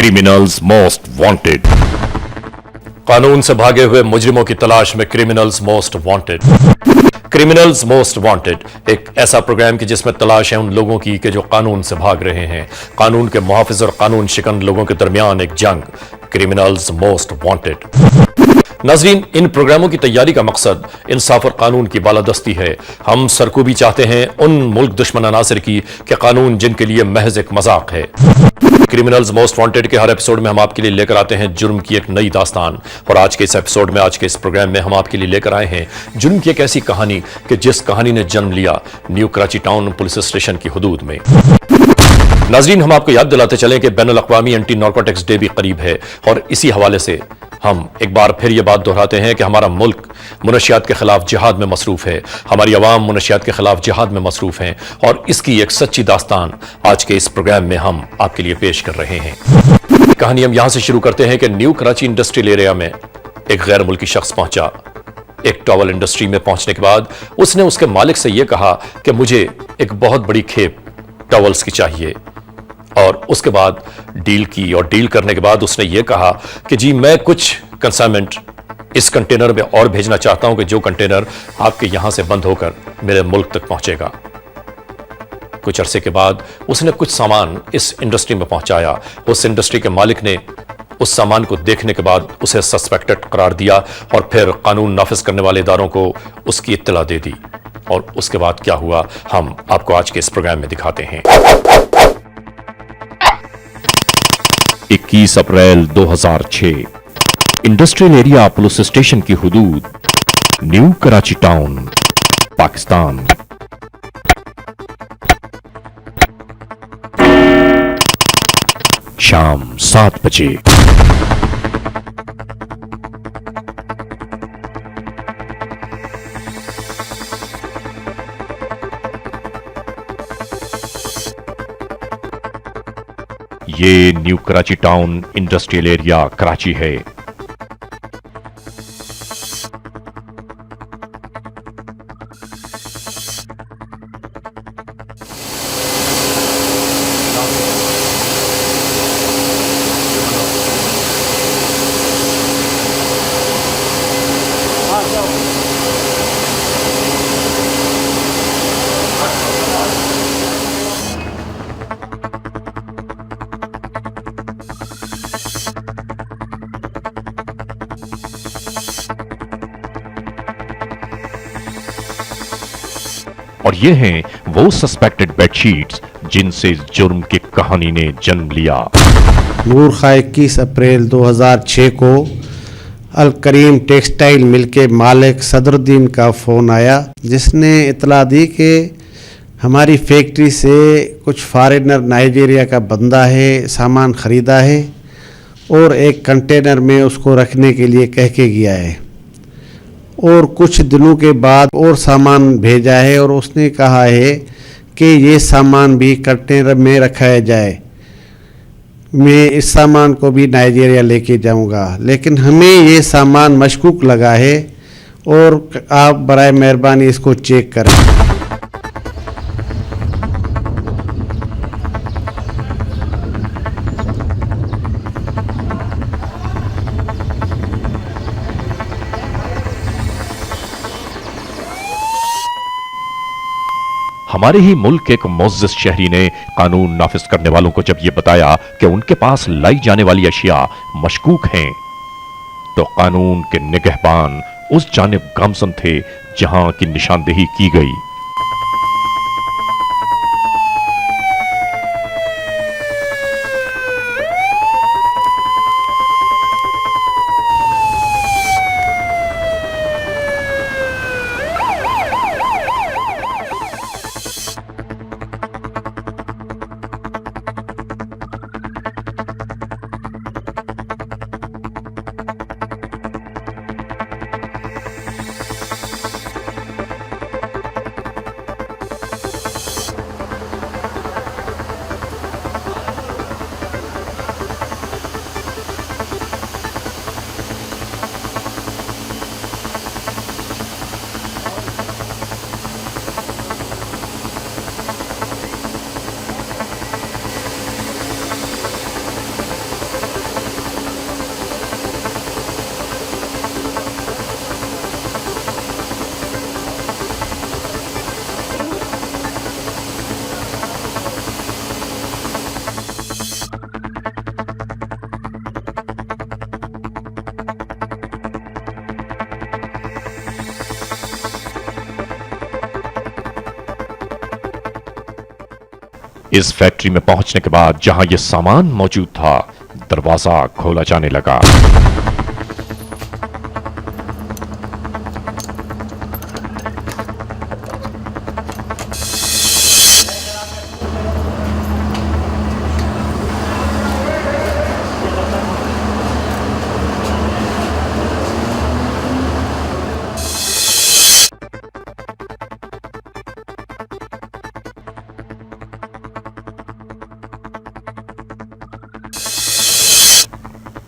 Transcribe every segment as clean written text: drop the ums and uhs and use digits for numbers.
Criminals most wanted. कानून से भागे हुए मुजरिमों की तलाश में criminals most wanted. Criminals most wanted एक ऐसा प्रोग्राम की जिसमें तलाश है उन लोगों की कि जो कानून से भाग रहे हैं, कानून के मुहाफिज और कानून शिकन लोगों के दरमियान एक जंग। Criminals most wanted. नाजरीन, इन प्रोग्रामों की तैयारी का मकसद इंसाफ और कानून की बालादस्ती है। हम सरकूबी चाहते हैं उन मुल्क दुश्मन अनासर की कि कानून जिनके लिए महज एक मजाक है। क्रिमिनल्स मोस्ट वांटेड के हर एपिसोड में हम आपके लिए लेकर आते हैं जुर्म की एक नई दास्तान। और आज के इस एपिसोड में, आज के इस प्रोग्राम में हम आपके लिए लेकर आए हैं जुर्म की एक ऐसी कहानी कि जिस कहानी ने जन्म लिया new Karachi town police station की हुदूद में। नाजरीन, हम आपको याद दिलाते चलें कि बैनुल अक़वामी एंटी नारकोटिक्स डे भी करीब है और इसी हवाले से हम एक बार फिर यह बात दोहराते हैं कि हमारा मुल्क मुनशियात के खिलाफ जिहाद में मसरूफ है, हमारी अवाम मुनशियात के खिलाफ जिहाद में मसरूफ हैं और इसकी एक सच्ची दास्तान आज के इस प्रोग्राम में हम आपके लिए पेश कर रहे हैं। कहानी हम यहां से शुरू करते हैं कि न्यू कराची इंडस्ट्रियल एरिया में एक गैर मुल्की शख्स पहुंचा। एक टॉवल इंडस्ट्री में पहुंचने के बाद उसने उसके मालिक से यह कहा कि मुझे एक बहुत बड़ी खेप टॉवल्स की चाहिए। और उसके बाद डील की और डील करने के बाद उसने यह कहा कि जी मैं कुछ कंसाइनमेंट इस कंटेनर में और भेजना चाहता हूं कि जो कंटेनर आपके यहां से बंद होकर मेरे मुल्क तक पहुंचेगा। कुछ अरसे के बाद उसने कुछ सामान इस इंडस्ट्री में पहुंचाया। उस इंडस्ट्री के मालिक ने उस सामान को देखने के बाद उसे सस्पेक्टेड करार दिया और फिर कानून नाफिज करने वाले इदारों को उसकी इत्तला दे दी। और उसके बाद क्या हुआ हम आपको आज के इस प्रोग्राम में दिखाते हैं। 21 अप्रैल 2006 इंडस्ट्रियल एरिया पुलिस स्टेशन की हुदूद, न्यू कराची टाउन, पाकिस्तान। शाम 7 बजे। ये new Karachi town industrial area Karachi है। और ये हैं वो सस्पेक्टेड बेडशीट्स जिनसे इस जुर्म की कहानी ने जन्म लिया। नूर खा 21 अप्रैल 2006 को अल करीम टेक्सटाइल मिल के मालिक सदरुद्दीन का फ़ोन आया, जिसने इतला दी कि हमारी फैक्ट्री से कुछ फॉरेनर नाइजीरिया का बंदा है, सामान ख़रीदा है और एक कंटेनर में उसको रखने के लिए कह के गया है और कुछ दिनों के बाद और सामान भेजा है और उसने कहा है कि ये सामान भी कंटेनर में रखाया जाए। मैं इस सामान को भी नाइजीरिया लेके जाऊंगा, लेकिन हमें ये सामान मशकूक लगा है और आप बराए मेहरबानी इसको चेक करें। हमारे ही मुल्क के एक मुअज़्ज़िज़ शहरी ने कानून नाफिज करने वालों को जब यह बताया कि उनके पास लाई जाने वाली अशिया मशकूक हैं, तो कानून के निगहबान उस जानिब गामज़न थे जहां की निशानदेही की गई। इस फैक्ट्री में पहुंचने के बाद जहां यह सामान मौजूद था, दरवाजा खोला जाने लगा।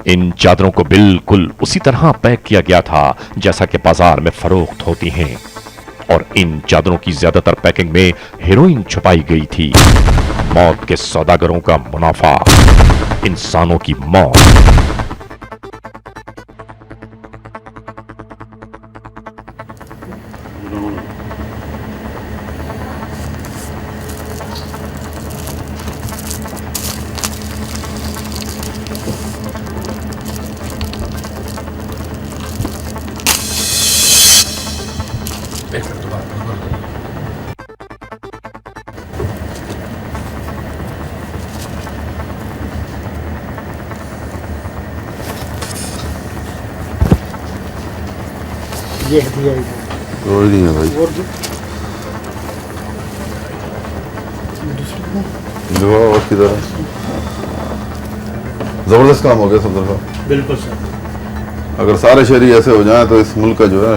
इन चादरों को बिल्कुल उसी तरह पैक किया गया था जैसा कि बाजार में फरोख्त होती हैं, और इन चादरों की ज्यादातर पैकिंग में हेरोइन छुपाई गई थी। मौत के सौदागरों का मुनाफा, इंसानों की मौत। ये हदिया कोई नहीं है भाई। और दुआ और किधर है? जबरदस्त काम हो गया सफदर साहब। बिल्कुल सर। अगर सारे शहरी ऐसे हो जाएं तो इस मुल्क का जो है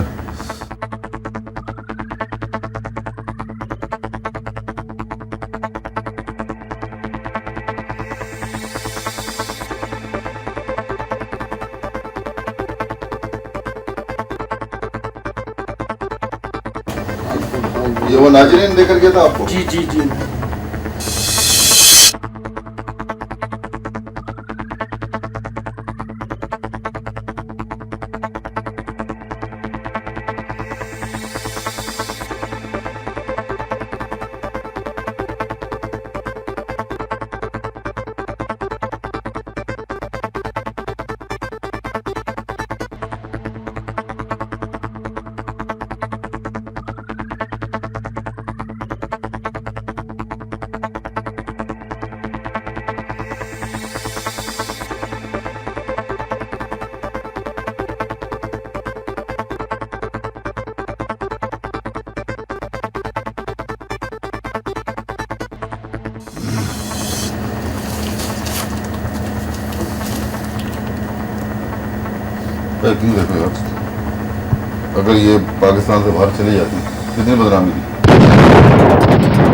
ये वो नाजरीन देकर गया था आपको? जी जी जी। पैकिंग देखो यार, अगर ये पाकिस्तान से बाहर चली जाती कितनी बदनामी थी।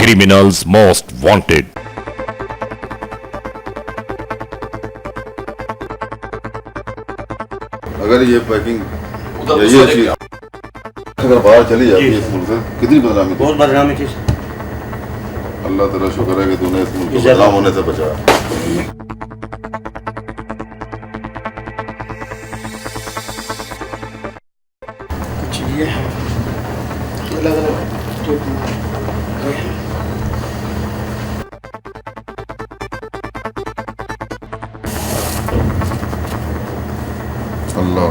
Criminals most wanted. अगर ये पैकिंग ये चीज अगर बाहर चली जाती है इस मुल्क से कितनी बदनामी थी। बहुत बदनामी थी। अल्लाह तेरा शुक्र है कि तूने इस मुल्क को बदनाम होने से बचाया। ये है अलग अलग अल्लाह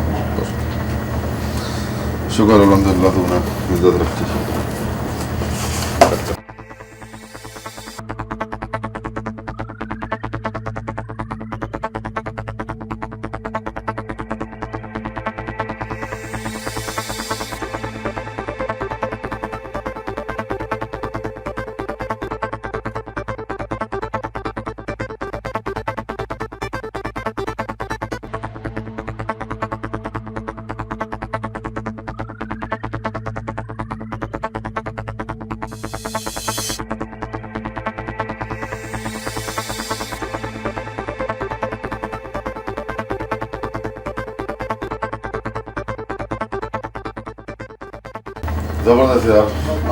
शुक्र अल्हम्दुलिल्लाह तूने इज्जत रखी। जबरदस्त यार,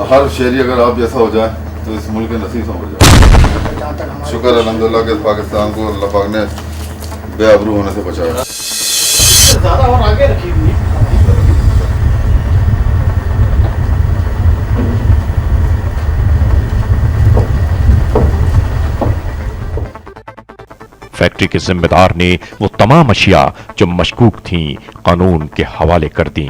हर शहरी अगर आप जैसा हो जाए तो इस मुल्क के नसीब समझ जाए। शुक्र अल्हम्दुलिल्लाह कि पाकिस्तान को अल्लाह पाक ने बेआबरू होने से बचाया। ज़्यादा और आगे रखी हुई है। फैक्ट्री के जिम्मेदार ने वो तमाम अशिया जो मशकूक थीं कानून के हवाले कर दी।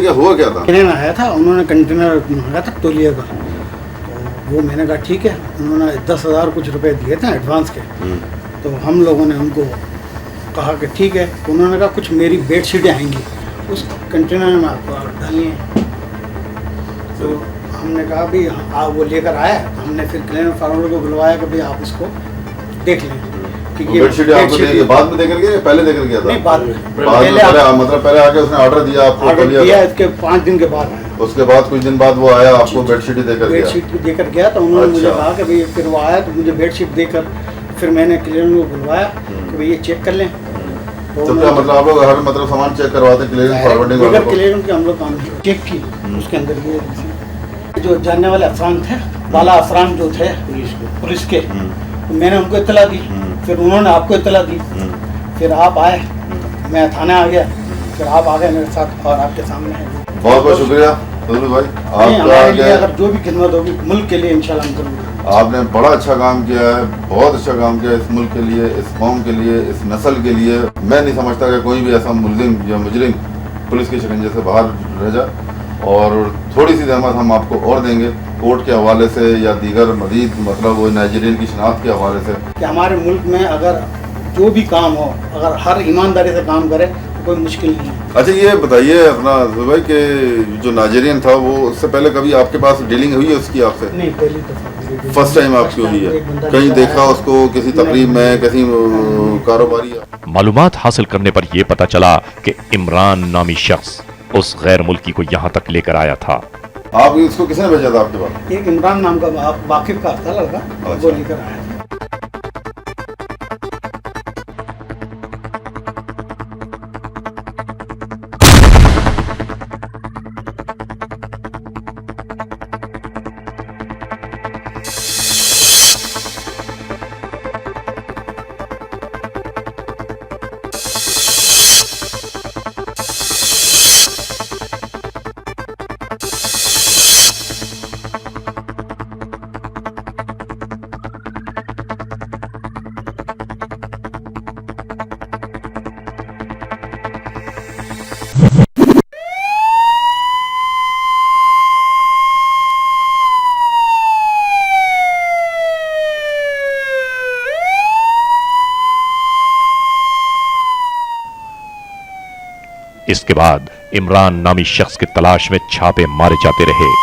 क्या हुआ क्या था? कंटेनर आया था, उन्होंने कंटेनर मांगा था तौलिए का, तो वो मैंने कहा ठीक है। उन्होंने 10,000 कुछ रुपए दिए थे एडवांस के, तो हम लोगों ने उनको कहा कि ठीक है। तो उन्होंने कहा कुछ मेरी बेडशीटें आएंगी उस कंटेनर में आपको डालनी है। तो हमने कहा भाई आप वो लेकर आया, हमने फिर क्लीनर फार्मर को बुलवाया कि भाई आप इसको देख लें कि ये बेडशीट आपको बाद में देकर गया, पहले देकर गया था? नहीं, बाद में। मतलब पहले आके उसने ऑर्डर दिया आपको? ऑर्डर दिया, इसके 5 दिन के बाद आया। उसके बाद कुछ दिन बाद वो आया, आपको बेडशीट देकर गया? बेडशीट देकर गया, तो उन्होंने मुझे कहा कि भाई, फिर वो आया तो मुझे बेडशीट देकर फिर मैंने क्लीनर को बुलवाया कि भाई ये चेक कर लें। तो क्या मतलब आप लोग हर मतलब सामान चेक करवाते क्लीयरेंस फॉरवर्डिंग वालों को? क्लीयरेंस के हम लोग काम चेक की, उसके अंदर ये जो जानने वाले अफरान थे, बाला अफरान जो थे पुलिस के, तो मैंने उनको इत्तला दी, फिर उन्होंने आपको इत्तला दी, फिर आप आए, मैं थाने आ गया, फिर आप आ गए मेरे साथ और आपके सामने है। बहुत बहुत शुक्रिया फजल भाई, हमारे लिए अगर जो भी खिदमत होगी मुल्क के लिए इंशाल्लाह हम करेंगे। आपने बड़ा अच्छा काम किया है, बहुत अच्छा काम किया इस मुल्क के लिए, इस कौम के लिए, इस नस्ल के लिए। मैं नहीं समझता कि कोई भी ऐसा मुलजिम या मुजरिम पुलिस के शिकंजे से बाहर रह जाए। और थोड़ी सी रहमत हम आपको और देंगे कोर्ट के हवाले से या दीगर मजीद मतलब वो नाइजीरियन की शनाख्त के हवाले से, कि हमारे मुल्क में अगर जो भी काम हो, अगर हर ईमानदारी से काम करे तो कोई मुश्किल नहीं है। अच्छा ये बताइए अपना भाई कि जो नाइजीरियन था वो उससे पहले कभी आपके पास डीलिंग हुई है उसकी आपसे? नहीं, पहली दफा, फर्स्ट टाइम आपकी हुई है? कहीं देखा उसको किसी तकरीब में, किसी कारोबारी? मालूमात हासिल करने पर यह पता चला कि इमरान नामी शख्स उस गैर मुल्की को यहाँ तक लेकर आया था। आप इसको किसने भेजा था आपके पास? एक इमरान नाम का वाकिफ का था लड़का, वो लेकर आया था। इसके बाद इमरान नामी शख्स की तलाश में छापे मारे जाते रहे।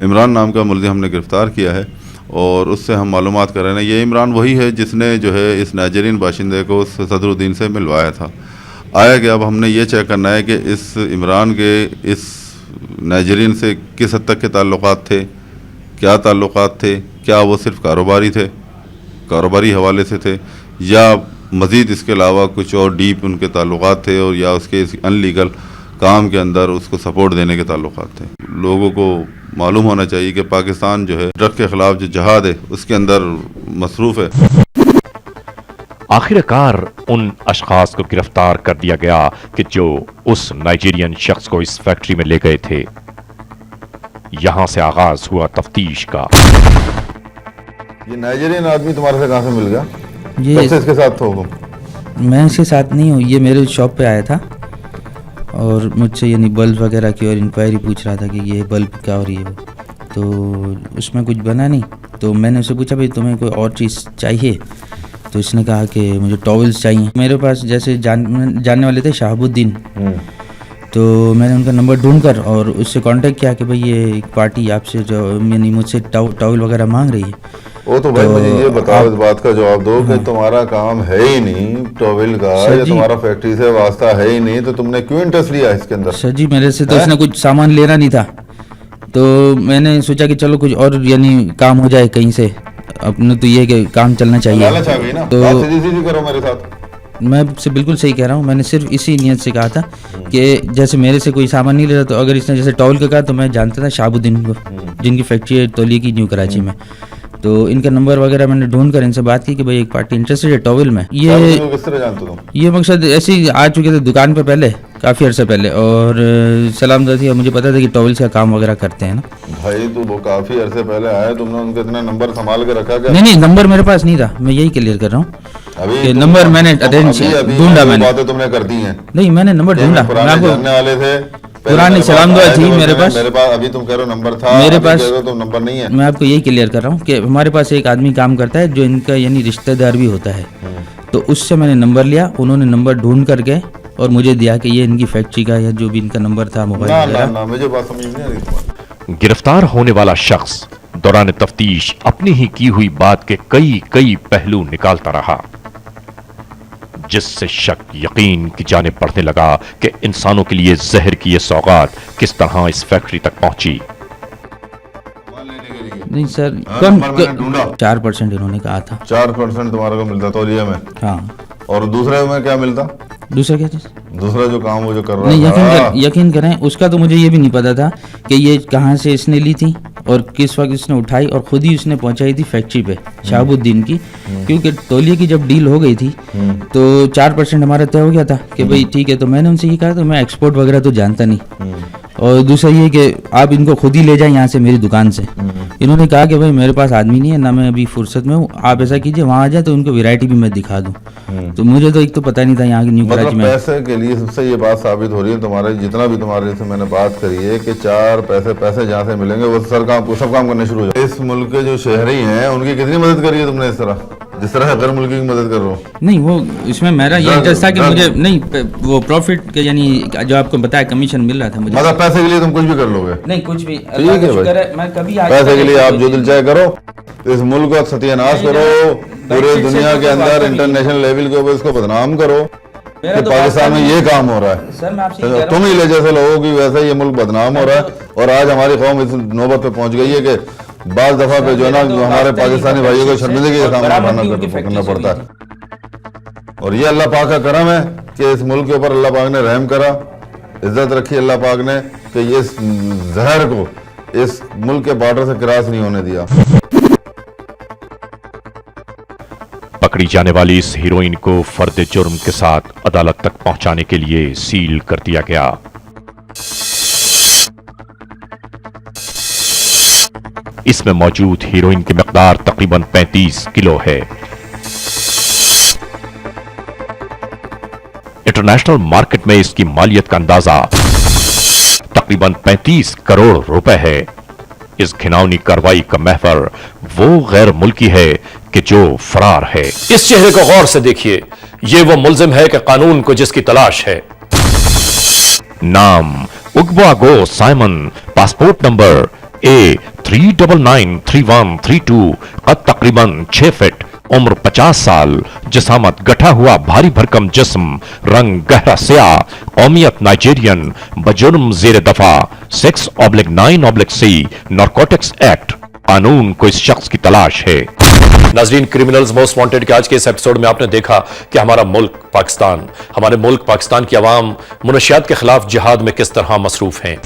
इमरान नाम का मुलजिम हमने गिरफ़्तार किया है और उससे हम मालूमात कर रहे हैं। ये इमरान वही है जिसने जो है इस नाइजीरियन बाशिंदे को सदरुद्दीन से मिलवाया था। आया कि अब हमने ये चेक करना है कि इस इमरान के इस नाइजीरियन से किस हद तक के ताल्लुकात थे, क्या ताल्लुकात थे, क्या वो सिर्फ़ कारोबारी हवाले से थे या मज़ीद इसके अलावा कुछ और डीप उनके ताल्लुकात थे और या उसके अनलीगल काम के अंदर उसको सपोर्ट देने के ताल्लुकात थे। लोगों को मालूम होना चाहिए कि पाकिस्तान जो है ड्रग के ख़िलाफ़ जो जहाद है उसके अंदर मसरूफ़ है। आखिरकार उन अशखास को गिरफ्तार कर दिया गया कि जो उस नाइजीरियन शख्स को इस फैक्ट्री में ले गए थे। यहां से आगाज हुआ तफ्तीश का। ये नाइजीरियन आदमी तुम्हारे से कहाँ से मिल गया? ये इसके साथ हो? मैं इसके साथ नहीं हूँ, ये मेरे शॉप पे आया था और मुझसे यानी बल्ब वगैरह की और इंक्वायरी पूछ रहा था कि ये बल्ब क्या हो रही है। तो उसमें कुछ बना नहीं, तो मैंने उससे पूछा भाई तुम्हें कोई और चीज़ चाहिए? तो इसने कहा कि मुझे टॉवल्स चाहिए। मेरे पास जैसे जानने वाले थे शहाबुद्दीन, तो मैंने उनका नंबर ढूंढकर और उससे कांटेक्ट किया कि भाई ये एक पार्टी आपसे जो यानी मुझसे टॉवल वगैरह मांग रही है। वो तो भाई मुझे ये बताओ, इस बात का जवाब दो कि तुम्हारा काम है ही नहीं टॉवेल का, या तुम्हारा फैक्ट्री से वास्ता है ही नहीं, तो तुमने क्यों इंटरेस्ट लिया इसके अंदर? सर जी मेरे से तो इसने कुछ सामान लेना नहीं था, तो मैंने सोचा कि चलो कुछ और यानी काम हो जाए कहीं से, अपने तो ये कि काम चलना चाहिए। लालच आ गई ना, तो बात सीधी करो मेरे साथ। मैं आपसे बिल्कुल सही कह रहा हूँ, मैंने सिर्फ इसी नियत से कहा था कि जैसे मेरे से कोई सामान नहीं ले रहा, तो अगर इसने जैसे टॉवल का कहा तो मैं जानता था शहाबुद्दीन को, जिनकी फैक्ट्री है तौलिए की न्यू कराची में, तो इनका नंबर वगैरह मैंने ढूंढ कर इनसे बात की कि भाई एक पार्टी इंटरेस्टेड है टॉवल में। किस तरह जानते हो? ये मकसद ऐसे ही आ चुके थे दुकान पे पहले, काफ़ी अर्से पहले, और सलाम थी और मुझे पता था कि टॉवल्स का काम वगैरह करते हैं ना। भाई तो वो काफी अरसे पहले आए, तुमने उनका इतना नंबर संभाल के रखा क्या? नहीं नंबर मेरे पास नहीं था, मैं यही क्लियर कर रहा हूँ। अभी नंबर मैंने अरेंज ढूंढा, मैंने बातें तुमने कर दी हैं। नहीं मैंने नंबर ढूंढा, मैं आपको जानने वाले थे, पुरानी सलाम दुआ थी मेरे पास। अभी तुम कह रहे हो नंबर था, मेरे पास तो नंबर नहीं है। मैं आपको यही क्लियर कर रहा हूँ कि हमारे पास एक आदमी काम करता है जो इनका यानी रिश्तेदार भी होता है, तो उससे मैंने नंबर लिया, उन्होंने नंबर ढूंढ करके और मुझे दिया कि ये इनकी फैक्ट्री का या जो भी इनका नंबर था मोबाइल वगैरह। मुझे बात समझ नहीं आ रही। गिरफ्तार होने वाला शख्स दौरान तफ्तीश अपनी ही की हुई बात के कई पहलू निकालता रहा, जिससे शक यकीन की जानिब बढ़ने लगा कि इंसानों के लिए जहर की यह सौगात किस तरह इस फैक्ट्री तक पहुंची। नहीं सर, कम 4% इन्होंने कहा था। 4% तुम्हारे को मिलता तौलिया में? हाँ। और दूसरे में क्या मिलता? दूसरा क्या चीज? दूसरा जो काम वो जो कर रहा नहीं, यकीन करें उसका तो मुझे ये भी नहीं पता था कि ये कहाँ से इसने ली थी और किस वक्त इसने उठाई, और खुद ही उसने पहुंचाई थी फैक्ट्री पे शहाबुद्दीन की, क्योंकि तौलिए की जब डील हो गई थी तो 4% हमारा तय हो गया था कि भाई ठीक है। तो मैंने उनसे ये कहा, तो मैं एक्सपोर्ट वगैरह तो जानता नहीं, और दूसरा ये कि आप इनको खुद ही ले जाएं यहाँ से मेरी दुकान से। इन्होंने कहा कि भाई मेरे पास आदमी नहीं है ना, मैं अभी फुर्सत में हूँ, आप ऐसा कीजिए वहाँ आ जाए तो उनको वैरायटी भी मैं दिखा दूँ। तो मुझे तो एक तो पता नहीं था यहाँ की न्यू कराची में। पैसे के लिए सबसे ये बात साबित हो रही है तुम्हारे, जितना भी तुम्हारे से मैंने बात करी है कि 4 पैसे जहाँ से मिलेंगे वो सब काम करने शुरू हो जाए। इस मुल्क के जो शहरी हैं उनकी कितनी मदद करी है तुमने इस तरह, जिस तरह गैर मुल्की की मदद कर रहे हो? नहीं वो इसमें मेरा ये इंटरेस्ट था कि मुझे नहीं वो प्रॉफिट के यानी जो आपको बताया कमीशन मिल रहा था मुझे। मतलब पैसे के लिए तुम कुछ भी कर लोगे? नहीं कुछ भी, ठीक है भाई, मैं कभी पैसे के लिए आप जो दिल चाहे करो, इस मुल्क का सत्यानाश करो, पूरे दुनिया के अंदर इंटरनेशनल लेवल के ऊपर इसको बदनाम करो कि पाकिस्तान में ये काम हो रहा है। सर मैं आपसे तुम ही ले जैसे लोगों की वैसे ये मुल्क बदनाम हो रहा है, और आज हमारी कौम इस नौबत पे पहुंच गई है कि बाज दफा पे जो है ना हमारे पाकिस्तानी भाइयों को शर्मिंदगी का सामना करना पड़ता है। और ये अल्लाह पाक का करम है कि इस मुल्क के ऊपर अल्लाह पाक ने रहम करा, इज्जत रखी अल्लाह पाक ने कि ये जहर को इस मुल्क के बॉर्डर से क्रॉस नहीं होने दिया। पकड़ी जाने वाली इस हीरोइन को फर्द जुर्म के साथ अदालत तक पहुंचाने के लिए सील कर दिया गया। इसमें मौजूद हीरोइन की मिकदार तकरीबन 35 किलो है। इंटरनेशनल मार्केट में इसकी मालियत का अंदाजा तकरीबन 35 करोड़ रुपए है। इस घिनौनी कार्रवाई का महवर वो गैर मुल्की है कि जो फरार है। इस चेहरे को गौर से देखिए, ये वो मुल्जिम है कि कानून को जिसकी तलाश है। नाम उग्बागो साइमन, पासपोर्ट नंबर A3993132, कद तकरीबन 6 फीट, उम्र 50 साल, जिसामत गठा हुआ भारी भरकम जिस्म, रंग गहरा स्याह, कौमियत नाइजीरियन, बजुर्म जेर दफा 6/9/C नारकोटिक्स एक्ट। कानून को इस शख्स की तलाश है। नाजरीन, क्रिमिनल्स मोस्ट वांटेड के आज के इस एपिसोड में आपने देखा कि हमारे मुल्क पाकिस्तान की आवाम मुनशियात के खिलाफ जिहाद में किस तरह मसरूफ हैं।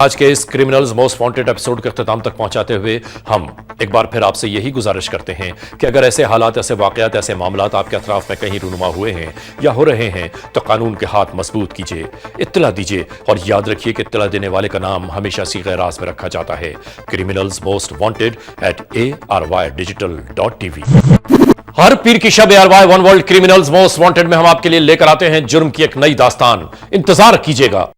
आज के इस क्रिमिनल्स मोस्ट वांटेड एपिसोड के अख्ताम तक पहुंचाते हुए हम एक बार फिर आपसे यही गुजारिश करते हैं कि अगर ऐसे हालात, ऐसे वाकयात, ऐसे मामलात आपके अतराफ में कहीं रूनुमा हुए हैं या हो रहे हैं तो कानून के हाथ मजबूत कीजिए, इत्तला दीजिए, और याद रखिए कि इत्तला देने वाले का नाम हमेशा सीगे राज में रखा जाता है। Criminals most wanted @ARYdigital.tv। हर पीर की शब ARY one world criminals most wanted में हम आपके लिए लेकर आते हैं जुर्म की एक नई दास्तान। इंतजार कीजिएगा।